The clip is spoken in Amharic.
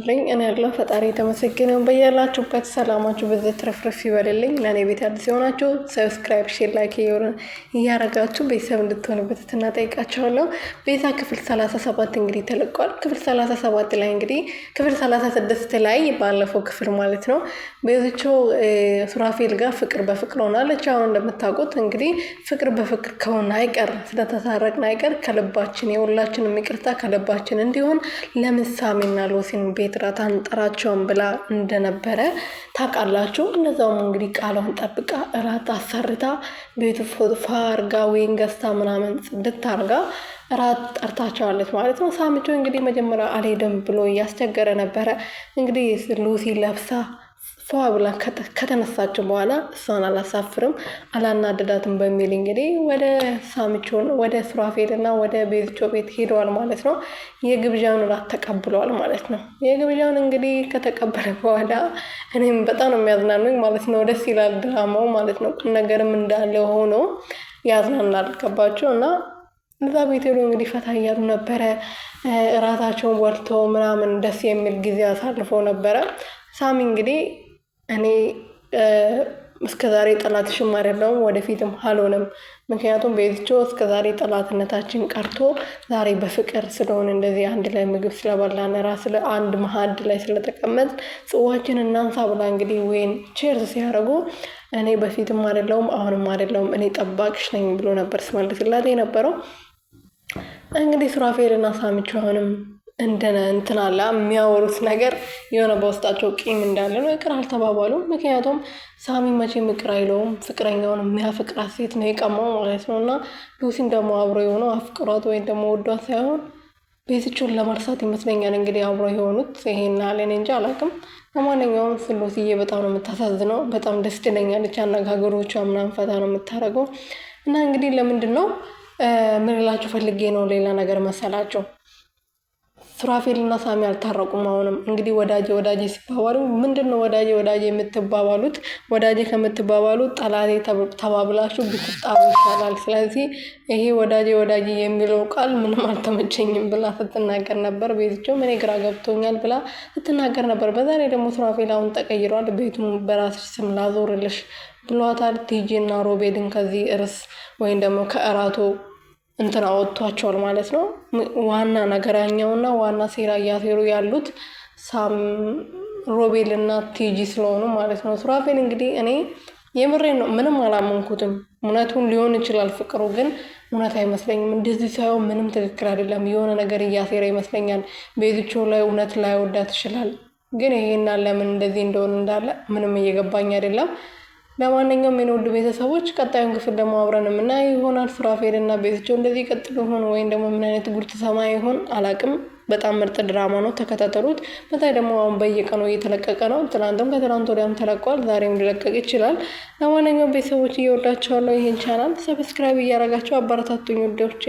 እኔ ያለው ፈጣሪ የተመሰገነ በያላችሁበት ሰላማችሁ በዚህ ትረፍረፍ ይበልልኝ። ለእኔ ቤት አዲስ የሆናችሁ ሰብስክራይብ፣ ሼር፣ ላይክ እያረጋችሁ ቤተሰብ እንድትሆኑበት ጠይቃችኋለሁ። ቤዛ ክፍል 37 እንግዲህ ተለቋል። ክፍል 37 ላይ እንግዲህ ክፍል 36 ላይ ባለፈው ክፍል ማለት ነው ቤዝቾ ሱራፌል ጋር ፍቅር በፍቅር ሆናለች። አሁን እንደምታውቁት እንግዲህ ፍቅር በፍቅር ከሆነ አይቀር ስለተሳረቅን አይቀር ከልባችን የሁላችንም ይቅርታ ከልባችን እንዲሆን ለምሳሜና ሎሲን ቤት ራት አንጠራቸውም ብላ እንደነበረ ታውቃላችሁ። እነዛውም እንግዲህ ቃሏን ጠብቃ እራት አሰርታ ቤቱ ፋርጋ ወይን ገዝታ ምናምን ጽድት አርጋ እራት ጠርታቸዋለች ማለት ነው። ሳምቾ እንግዲህ መጀመሪያ አልሄድም ብሎ እያስቸገረ ነበረ። እንግዲህ ሉሲ ለብሳ ፏ ብላ ከተነሳችሁ በኋላ እሷን አላሳፍርም አላናደዳትም በሚል እንግዲህ ወደ ሳምቾን ወደ ሱራፌልና ወደ ቤዝቾ ቤት ሄደዋል ማለት ነው። የግብዣውን ራት ተቀብለዋል ማለት ነው። የግብዣውን እንግዲህ ከተቀበለ በኋላ እኔም በጣም ነው የሚያዝናኑኝ ማለት ነው። ደስ ይላል ድራማው ማለት ነው። ቁም ነገርም እንዳለ ሆኖ ያዝናናል። ገባችሁ? እና እዛ ቤት ሄዶ እንግዲህ ፈታ እያሉ ነበረ። እራታቸውን ወልተው ምናምን ደስ የሚል ጊዜ አሳልፈው ነበረ። ሳሚ እንግዲህ እኔ እስከዛሬ ጠላትሽም አይደለሁም ወደፊትም አልሆንም። ምክንያቱም ቤዝቾ እስከዛሬ ጠላትነታችን ቀርቶ ዛሬ በፍቅር ስለሆነ እንደዚህ አንድ ላይ ምግብ ስለበላን ራስ አንድ ማዕድ ላይ ስለተቀመጥ ጽዋችን እናንሳ ብላ እንግዲህ ወይን ቼርስ ሲያደርጉ እኔ በፊትም አይደለሁም አሁንም አይደለሁም እኔ ጠባቂሽ ነኝ ብሎ ነበር ስመልስላት የነበረው። እንግዲህ ሱራፌልና ሳምቾ አሁንም እንትን አለ የሚያወሩት ነገር የሆነ በውስጣቸው ቂም እንዳለ ነው። ይቅር አልተባባሉም። ምክንያቱም ሳሚ መቼም ይቅር አይለውም። ፍቅረኛውን የሚያፈቅራት ሴት ነው የቀማው ማለት ነው። እና ሉሲን ደግሞ አብሮ የሆነው አፍቅሯት ወይም ደግሞ ወዷት ሳይሆን ቤዝቾን ለመርሳት ይመስለኛል እንግዲህ አብሮ የሆኑት። ይሄን አለን እንጂ አላውቅም። ለማንኛውም ሉሲዬ በጣም ነው የምታሳዝነው። በጣም ደስ ትለኛለች። አነጋገሮቿ ምናምን ፈታ ነው የምታደርገው። እና እንግዲህ ለምንድን ነው ምን እላችሁ ፈልጌ ነው ሌላ ነገር መሰላቸው ሱራፌልና ሳሚ አልታረቁም። አሁንም እንግዲህ ወዳጄ ሲባባሉ ምንድነው ወዳጄ የምትባባሉት? ወዳጄ ከምትባባሉ ጠላቴ ተባብላችሁ ብትጣሩ ይሻላል። ስለዚህ ይሄ ወዳጄ የሚለው ቃል ምንም አልተመቸኝም ብላ ስትናገር ነበር። ቤዝቾ እኔ ግራ ገብቶኛል ብላ ስትናገር ነበር። በዛ ላይ ደግሞ ሱራፌል አሁን ተቀይሯል። ቤቱን በራስሽ ስም ላዞርልሽ ብሏታል። ቲጂና ሮቤልን ከዚህ እርስ ወይም ደግሞ ከእራቱ እንትን አወጥቷቸዋል ማለት ነው። ዋና ነገራኛውና ዋና ሴራ እያሴሩ ያሉት ሮቤልና ቲጂ ስለሆኑ ማለት ነው። ሱራፌል እንግዲህ እኔ የምሬን ነው ምንም አላመንኩትም። እውነቱን ሊሆን ይችላል ፍቅሩ ግን እውነት አይመስለኝም። እንደዚህ ሳይሆን ምንም ትክክል አይደለም። የሆነ ነገር እያሴረ ይመስለኛል። ቤዝቾ ላይ እውነት ላይ ወዳት ይችላል። ግን ይሄና ለምን እንደዚህ እንደሆነ እንዳለ ምንም እየገባኝ አይደለም። ለማንኛውም የውድ ቤተሰቦች ቀጣዩን ክፍል ደግሞ አብረን የምናየው ይሆናል። ሱራፌልና ቤዝቾ እንደዚህ ቀጥሎ ሆኖ ወይም ደግሞ ምን አይነት ጉድ ተሰማ ይሆን አላቅም። በጣም ምርጥ ድራማ ነው፣ ተከታተሉት። በታይ ደግሞ አሁን በየቀኑ እየተለቀቀ ነው። ትናንትም ከትናንት ወዲያም ተለቋል። ዛሬም ሊለቀቅ ይችላል። ለማንኛውም ቤተሰቦች እየወዳቸዋለሁ። ይህን ቻናል ሰብስክራይብ እያረጋቸው አበረታቱኝ ውዶቼ።